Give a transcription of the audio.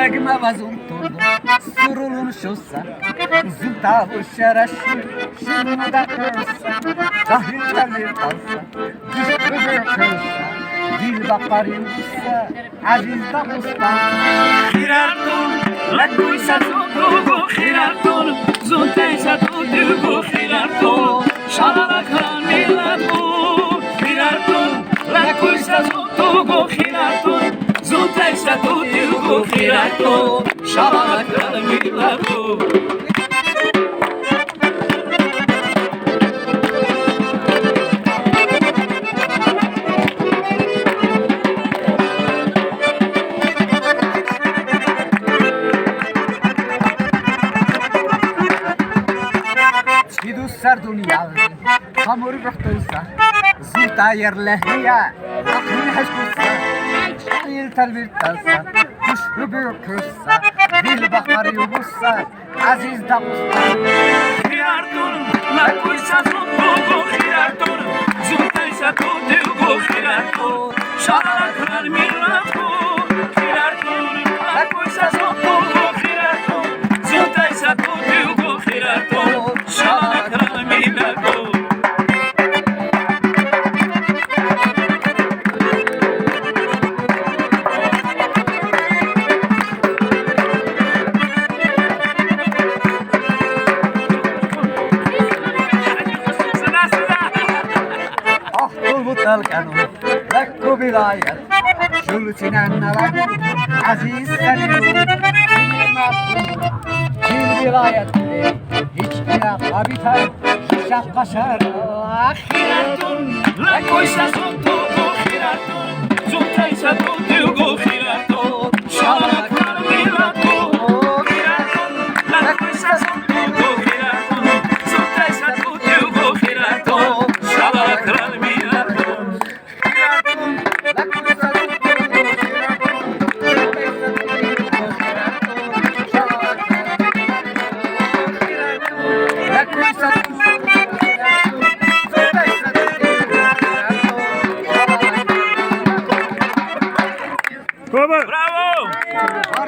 نجمة وزنطل سرول شوسة زنطة وشرش شنو دا كرسة جاهل تلي قلسة جسد كرسة ديل بقر يوسة عزيز دا قسطة خيراتون لكوي ساتوكو خيراتون زنطة ساتوكو خيراتون شارع كران ميلاتون خيراتون لكوي ساتوكو خيراتون زنطة ساتوكو خيراتون شارع كران ميلاتون Idu sardunia, amor brahtosa, zuta yerlehia, akhil hashkusa, il talvirtasa, kush rubirkusa, dil bakar yubusa, aziz dabusta. Khirartun, la kuisa zutugo khirartun, zuta isa tutugo khirartun, shara krar miratun, khirartun, la kuisa zutugo khirartun, zuta isa tutugo khirartun, shara القانون لك بلاية شلتنا النلق عزيز سنين في الولاية هيج بلا قابطة شق شهر خيراتون لك ويسا زوتو خيراتون زوتا يسا توتو